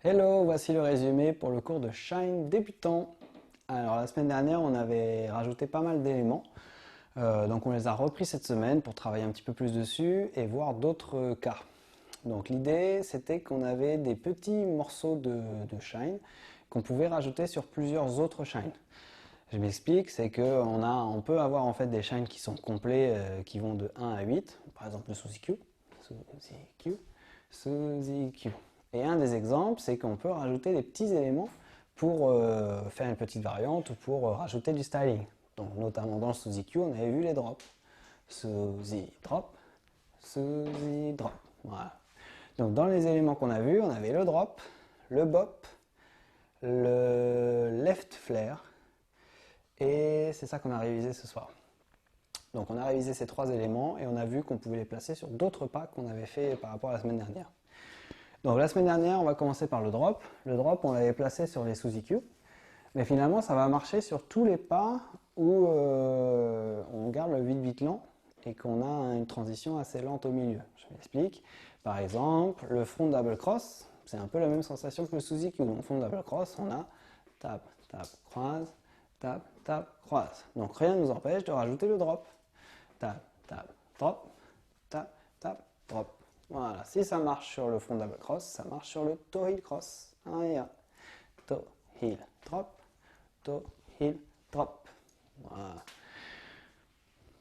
Hello, voici le résumé pour le cours de Shine débutant. Alors la semaine dernière, on avait rajouté pas mal d'éléments, donc on les a repris cette semaine pour travailler un petit peu plus dessus et voir d'autres cas. Donc l'idée, c'était qu'on avait des petits morceaux de Shine qu'on pouvait rajouter sur plusieurs autres Shine. Je m'explique, c'est qu'on peut avoir en fait des Shine qui sont complets, qui vont de 1 à 8, par exemple le Suzy Q, Suzy Q, Suzy Q. Et un des exemples, c'est qu'on peut rajouter des petits éléments pour faire une petite variante ou pour rajouter du styling. Donc notamment dans le Suzy Q, on avait vu les drops. Suzy drop, Suzy drop. Voilà. Donc dans les éléments qu'on a vus, on avait le drop, le bop, le left flare, et c'est ça qu'on a révisé ce soir. Donc on a révisé ces trois éléments et on a vu qu'on pouvait les placer sur d'autres pas qu'on avait fait par rapport à la semaine dernière. Donc la semaine dernière, on va commencer par le drop. Le drop, on l'avait placé sur les Suzy Q. Mais finalement, ça va marcher sur tous les pas où on garde le 8-8 lent et qu'on a une transition assez lente au milieu. Je m'explique. Par exemple, le front double cross, c'est un peu la même sensation que le Suzy Q. Donc front double cross, on a tap, tap, croise, tap, tap, croise. Donc rien ne nous empêche de rajouter le drop. Tap, tap, drop, tap, tap, drop. Voilà, si ça marche sur le front double cross, ça marche sur le toe heel cross. Toe heel drop, toe heel drop. Voilà.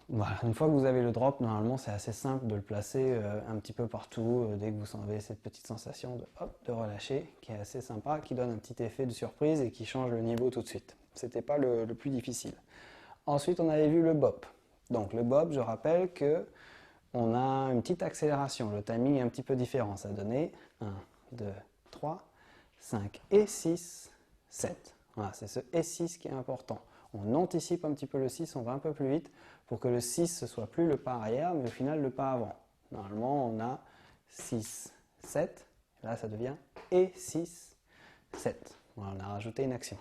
Voilà. Une fois que vous avez le drop, normalement c'est assez simple de le placer un petit peu partout dès que vous avez cette petite sensation de relâcher qui est assez sympa, qui donne un petit effet de surprise et qui change le niveau tout de suite. C'était pas le plus difficile. Ensuite, on avait vu le bop. Donc le bop, je rappelle que on a une petite accélération. Le timing est un petit peu différent. Ça donnait 1, 2, 3, 5 et 6, 7. Voilà, c'est ce et 6 qui est important. On anticipe un petit peu le 6, on va un peu plus vite pour que le 6 ne soit plus le pas arrière, mais au final le pas avant. Normalement, on a 6, 7. Là, ça devient et 6, 7. Voilà, on a rajouté une action.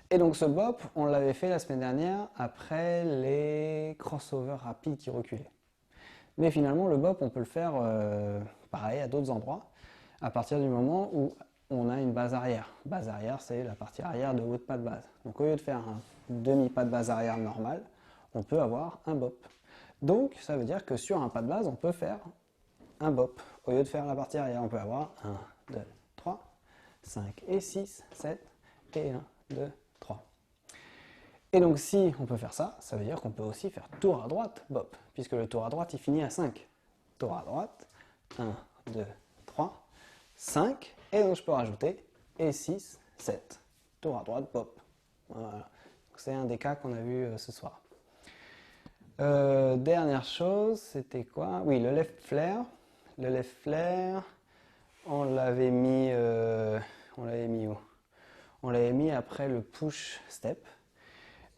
Et donc ce bop, on l'avait fait la semaine dernière après les crossovers rapides qui reculaient. Mais finalement, le bop, on peut le faire pareil à d'autres endroits, à partir du moment où on a une base arrière. Base arrière, c'est la partie arrière de votre pas de base. Donc au lieu de faire un demi-pas de base arrière normal, on peut avoir un bop. Donc ça veut dire que sur un pas de base, on peut faire un bop. Au lieu de faire la partie arrière, on peut avoir 1, 2, 3, 5 et 6, 7 et 1, 2, 3. Et donc si on peut faire ça, ça veut dire qu'on peut aussi faire tour à droite, bop, puisque le tour à droite il finit à 5. Tour à droite, 1, 2, 3, 5, et donc je peux rajouter et 6, 7. Tour à droite, bop. Voilà. C'est un des cas qu'on a vu ce soir. Dernière chose, c'était quoi? Oui, le left flare. Le left flare, on l'avait mis où? On l'avait mis après le push step.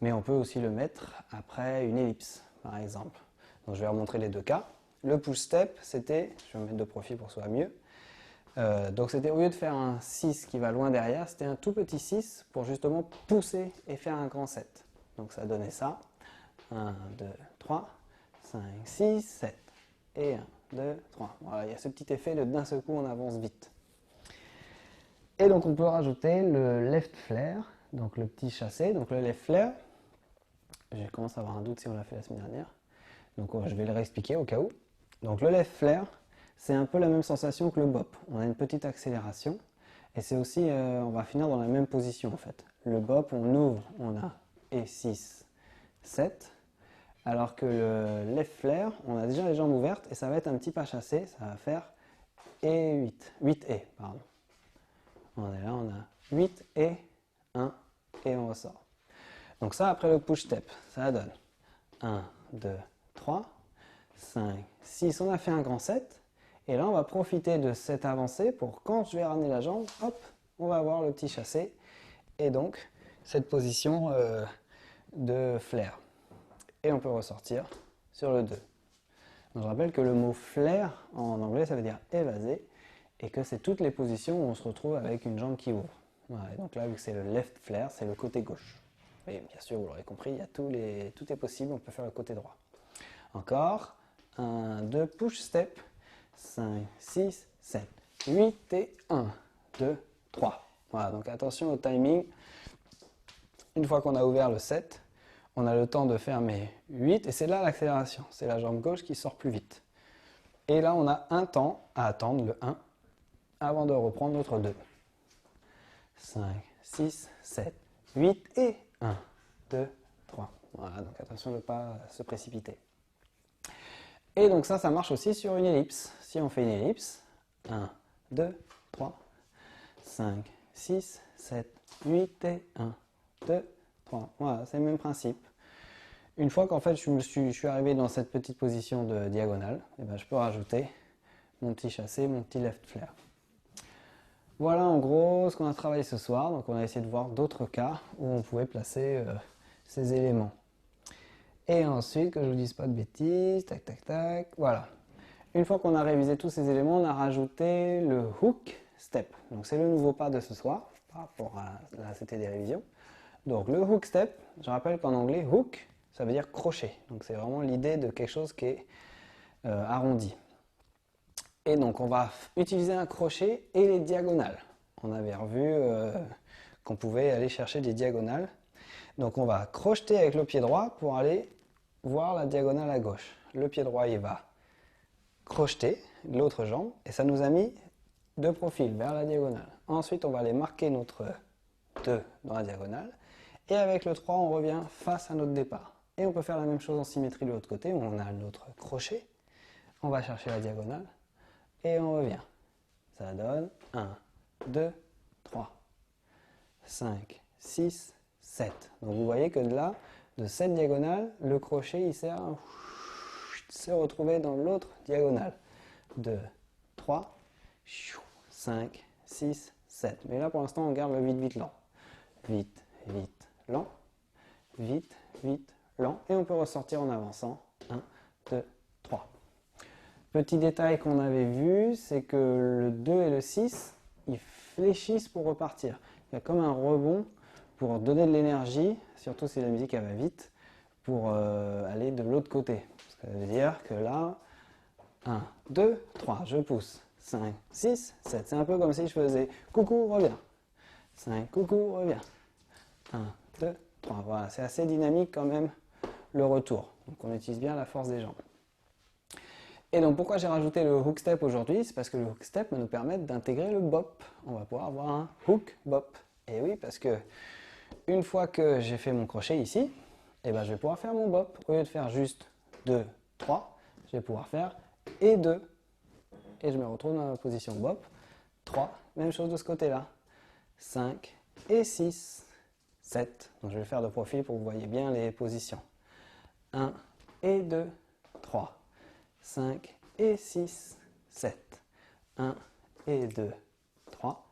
Mais on peut aussi le mettre après une ellipse, par exemple. Donc je vais remontrer les deux cas. Le push step, c'était, je vais me mettre de profil pour que ce soit mieux. Donc c'était au lieu de faire un 6 qui va loin derrière, c'était un tout petit 6 pour justement pousser et faire un grand 7. Donc ça donnait ça. 1, 2, 3, 5, 6, 7. Et 1, 2, 3. Voilà, il y a ce petit effet de d'un seul coup on avance vite. Et donc on peut rajouter le left flare, donc le petit chassé. Donc le left flare, je commence à avoir un doute si on l'a fait la semaine dernière. Donc je vais le réexpliquer au cas où. Donc le left flare, c'est un peu la même sensation que le bop. On a une petite accélération. Et c'est aussi, on va finir dans la même position en fait. Le bop, on ouvre, on a et 6, 7. Alors que le left flare, on a déjà les jambes ouvertes et ça va être un petit pas chassé. Ça va faire et 8. 8 et, pardon. On est là, on a 8 et 1 et on ressort. Donc ça, après le push step, ça donne 1, 2, 3, 5, 6. On a fait un grand 7. Et là, on va profiter de cette avancée pour quand je vais ramener la jambe, hop, on va avoir le petit chassé. Et donc, cette position de flare. Et on peut ressortir sur le 2. Donc, je rappelle que le mot flare en anglais, ça veut dire évaser. Et que c'est toutes les positions où on se retrouve avec une jambe qui ouvre. Voilà, et donc là, vu que c'est le left flare, c'est le côté gauche. Et bien sûr, vous l'aurez compris, tout est possible, on peut faire le côté droit. Encore, 1, 2, push step, 5, 6, 7, 8 et 1. 2, 3. Voilà, donc attention au timing. Une fois qu'on a ouvert le 7, on a le temps de fermer 8 et c'est là l'accélération. C'est la jambe gauche qui sort plus vite. Et là, on a un temps à attendre, le 1, avant de reprendre notre 2. 5, 6, 7, 8 et 1, 2, 3. Voilà, donc attention de ne pas se précipiter. Et donc ça marche aussi sur une ellipse. Si on fait une ellipse, 1, 2, 3, 5, 6, 7, 8 et 1, 2, 3. Voilà, c'est le même principe. Une fois qu'en fait je suis arrivé dans cette petite position de diagonale, et ben je peux rajouter mon petit chassé, mon petit left flare. Voilà en gros ce qu'on a travaillé ce soir. Donc on a essayé de voir d'autres cas où on pouvait placer ces éléments. Et ensuite, que je ne vous dise pas de bêtises, tac tac tac, voilà. Une fois qu'on a révisé tous ces éléments, on a rajouté le hook step. Donc c'est le nouveau pas de ce soir, par rapport à là c'était des révisions. Donc le hook step, je rappelle qu'en anglais, hook, ça veut dire crochet. Donc c'est vraiment l'idée de quelque chose qui est arrondi. Et donc on va utiliser un crochet et les diagonales. On avait revu qu'on pouvait aller chercher des diagonales. Donc on va crocheter avec le pied droit pour aller voir la diagonale à gauche. Le pied droit il va crocheter l'autre jambe et ça nous a mis de profil vers la diagonale. Ensuite on va aller marquer notre 2 dans la diagonale et avec le 3 on revient face à notre départ. Et on peut faire la même chose en symétrie de l'autre côté où on a notre crochet. On va chercher la diagonale et on revient. Ça donne 1, 2, 3, 5, 6, 7. Donc vous voyez que de là, de cette diagonale, le crochet il sert à se retrouver dans l'autre diagonale. 2, 3, 5, 6, 7. Mais là pour l'instant on garde le vite, vite, lent. Vite, vite, lent. Vite, vite, lent. Et on peut ressortir en avançant. 1, 2, 3. Petit détail qu'on avait vu, c'est que le 2 et le 6, ils fléchissent pour repartir. Il y a comme un rebond pour donner de l'énergie, surtout si la musique elle va vite, pour aller de l'autre côté. Ça veut dire que là, 1, 2, 3, je pousse. 5, 6, 7. C'est un peu comme si je faisais coucou, reviens. 5, coucou, reviens. 1, 2, 3. Voilà, c'est assez dynamique quand même le retour. Donc on utilise bien la force des jambes. Et donc pourquoi j'ai rajouté le hook step aujourd'hui? C'est parce que le hook step va nous permettre d'intégrer le bop. On va pouvoir avoir un hook bop. Et oui, parce que une fois que j'ai fait mon crochet ici, eh ben, je vais pouvoir faire mon bop. Au lieu de faire juste 2, 3, je vais pouvoir faire et 2. Et je me retrouve dans la position bop. 3, même chose de ce côté-là. 5 et 6, 7. Donc je vais faire de profil pour que vous voyez bien les positions. 1 et 2, 3. 5 et 6, 7. 1 et 2, 3,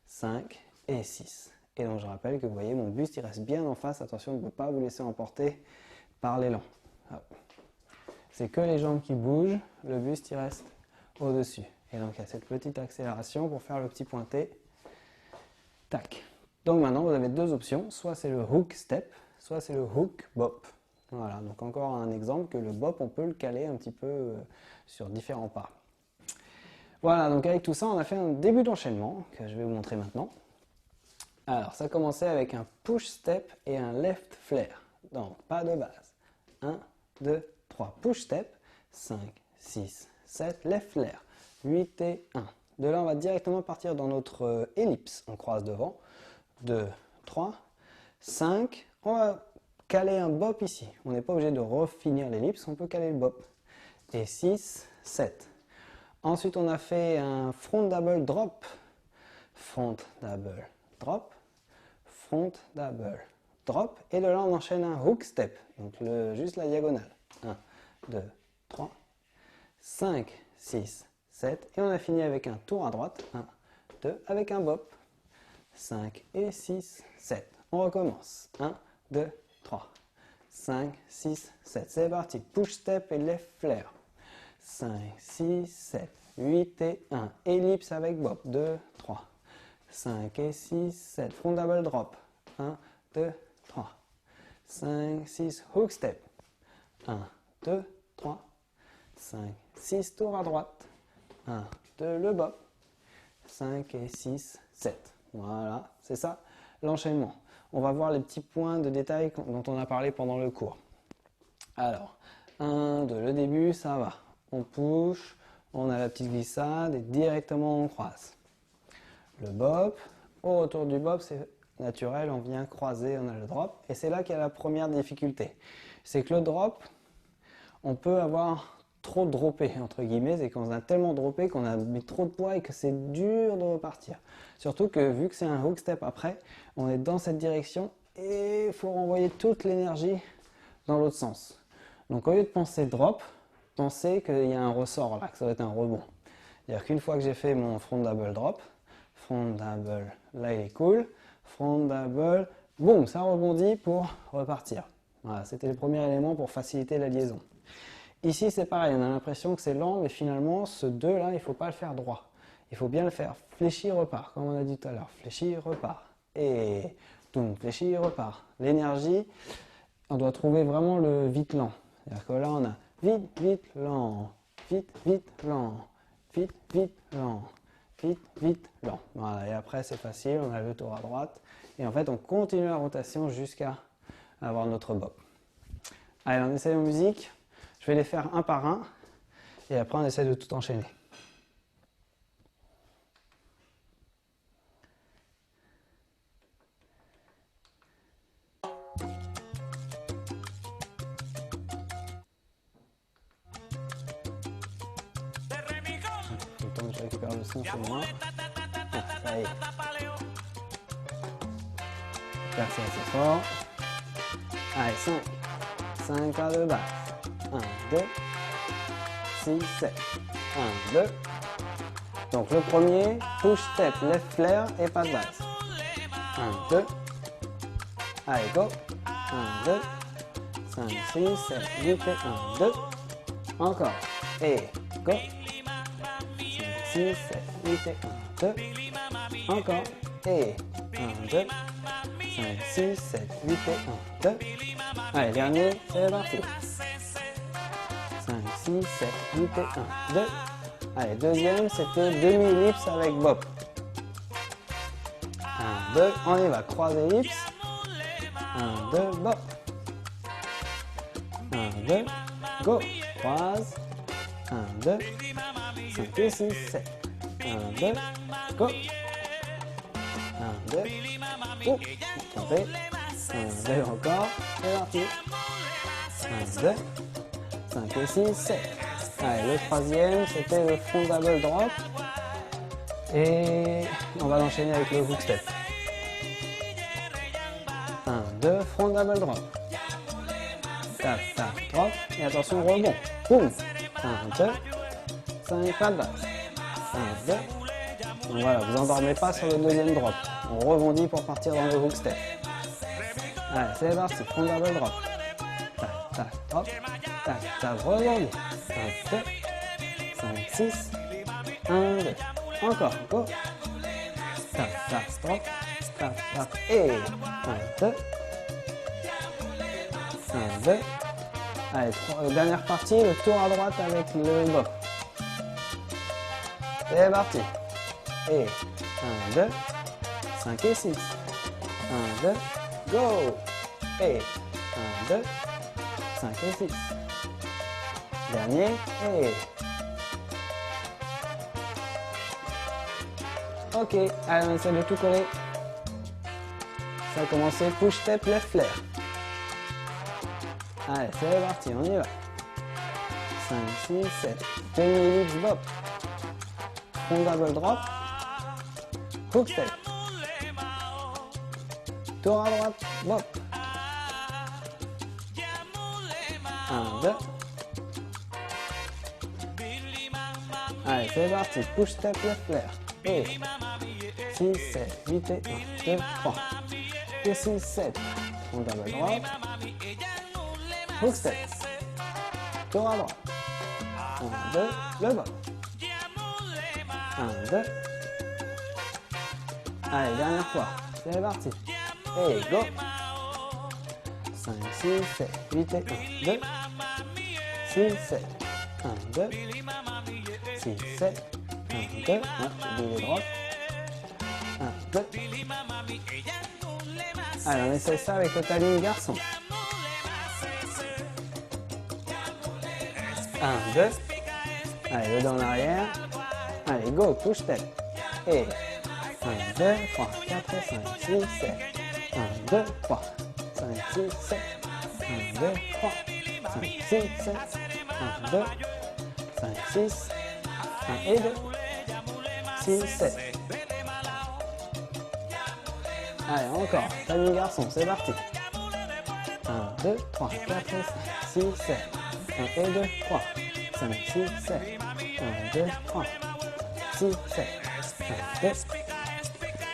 5 et 6. Et donc je rappelle que vous voyez mon buste il reste bien en face. Attention de ne pas vous laisser emporter par l'élan. C'est que les jambes qui bougent, le buste il reste au-dessus. Et donc il y a cette petite accélération pour faire le petit pointé. Tac. Donc maintenant vous avez deux options, soit c'est le hook step, soit c'est le hook bop. Voilà, donc encore un exemple que le bop on peut le caler un petit peu sur différents pas. Voilà, donc avec tout ça on a fait un début d'enchaînement que je vais vous montrer maintenant. Alors ça commençait avec un push step et un left flare, donc pas de base. 1, 2, 3, push step, 5, 6, 7, left flare, 8 et 1. De là on va directement partir dans notre ellipse, on croise devant. 2, 3, 5, on va caler un bop ici. On n'est pas obligé de refinir l'ellipse, on peut caler le bop. Et 6, 7. Ensuite, on a fait un front double drop. Front double drop. Front double drop. Et de là, on enchaîne un hook step. Donc juste la diagonale. 1, 2, 3, 5, 6, 7. Et on a fini avec un tour à droite. 1, 2, avec un bop. 5 et 6, 7. On recommence. 1, 2, 3, 5, 6, 7. C'est parti. Push step et left flare. 5, 6, 7, 8 et 1. Ellipse avec bop. 2, 3, 5 et 6, 7. Front double drop. 1, 2, 3, 5, 6. Hook step. 1, 2, 3, 5, 6. Tour à droite. 1, 2, le bop. 5 et 6, 7. Voilà, c'est ça l'enchaînement. On va voir les petits points de détail dont on a parlé pendant le cours. Alors, 1, 2, le début, ça va. On push, on a la petite glissade et directement on croise. Le bop, au retour du bop, c'est naturel, on vient croiser, on a le drop. Et c'est là qu'il y a la première difficulté. C'est que le drop, on peut avoir trop droppé, entre guillemets, c'est qu'on a tellement droppé qu'on a mis trop de poids et que c'est dur de repartir. Surtout que vu que c'est un hook step après, on est dans cette direction et il faut renvoyer toute l'énergie dans l'autre sens. Donc au lieu de penser drop, pensez qu'il y a un ressort là, que ça va être un rebond. C'est-à-dire qu'une fois que j'ai fait mon front double drop, front double, là il est cool, front double, boum, ça rebondit pour repartir. Voilà, c'était le premier élément pour faciliter la liaison. Ici c'est pareil, on a l'impression que c'est lent, mais finalement ce 2 là, il ne faut pas le faire droit. Il faut bien le faire fléchi, repart, comme on a dit tout à l'heure, fléchi, repart. Et toum, fléchi, repart. L'énergie, on doit trouver vraiment le vite lent. C'est-à-dire que là on a vite, vite, lent, vite, vite, lent, vite, vite, lent, vite, vite, lent. Voilà, et après c'est facile, on a le tour à droite. Et en fait on continue la rotation jusqu'à avoir notre bop. Allez, on essaye en musique. Je vais les faire un par un et après on essaie de tout enchaîner. Le temps que je récupère le son chez moi. Ah, ça y est. Percez assez fort. Allez, 5. 5 quarts de basse. 1, 2, 6, 7. 1, 2. Donc le premier, push step, left flare et pas de base. 1, 2. Allez, go. 1, 2. 5, 6, 7, 8 et 1, 2. Encore. Et go. 5, 6, 7, 8 et 1, 2. Encore. Et 1, 2. 5, 6, 7, 8 et 1, 2. Allez, dernier, c'est parti. 5, 6, 7, 8 et 1, 2. Allez, deuxième, c'était demi-ellipse avec bop. 1, 2, on y va, croise ellipse. 1, 2, bop. 1, 2, go, croise. 1, 2, 5 et 6, 7. 1, 2, go. 1, 2, oh, trompé. 1, 2, encore, c'est parti. 1, 2, 5 et 6, 7. Allez, le troisième, c'était le front double drop. Et on va l'enchaîner avec le hook step. 1, 2, front double drop. Tap, tap, drop. Et attention, rebond. Boum. 1, 2, 5 pas de base. 1, 2. Donc voilà, vous endormez pas sur le deuxième drop. On rebondit pour partir dans le hook step. Allez, c'est parti, front double drop. Tac, tac, drop. Tac, tac, rebondit. 1, 2, 5, 6. 1, 2. Encore, go. Tac, tac, drop. Tac, tac, et 1, 2. 1, 2. Allez, dernière partie, le tour à droite avec le bop. C'est parti. Et 1, 2, 5 et 6. 1, 2, go. Et 1, 2, 5 et 6. Dernier, et... Ok, allez, on essaie de tout coller. Ça a commencé, push step, left flare. Allez, c'est parti, on y va. 5, 6, 7. Demi-ellipse bop. Front double drop. Hook step. Tour à droite, bop. 1, 2. Allez, c'est parti. Push step, left flare. Et 6, 7, 8 et 1, 2, 3. Et 6, 7. Front double drop. Hook step. Tour à droite. 1, 2, le bop. 1, 2. Allez, dernière fois. C'est parti. Et go. 5, 6, 7, 8 et 1, 2. 6, 7. 1, 2. 6, 7. 1, 2. Ouais, j'ai oublié les drops. 2. Allez, on essaie ça avec le timing garçon. 1, 2. Allez, le dos en arrière. Allez, go, touche tête. Et 1, 2, 3, 4, 5, 6, 7. 1, 2, 3, 5, 6, 7. 1, 2, 3, 5, 6, 7. 1, 2, 5, 6. 1 et 2. 6, 7. Allez, encore. Timing garçon, c'est parti. 1, 2, 3, 4, 5, 6, 7. 1 et 2, 3, 5, 6, 7. 1, 2, 3, 6, 7. 1, 2,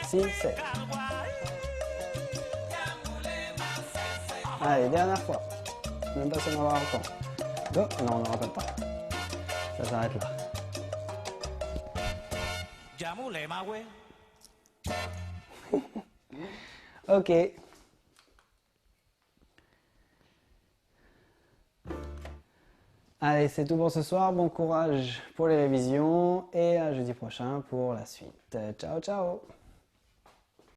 6, 7. Allez, dernière fois. Même pas si on va avoir le temps. Go. Non, on n'aura pas le temps. Ça s'arrête là. Ok. Allez, c'est tout pour ce soir. Bon courage pour les révisions et à jeudi prochain pour la suite. Ciao, ciao!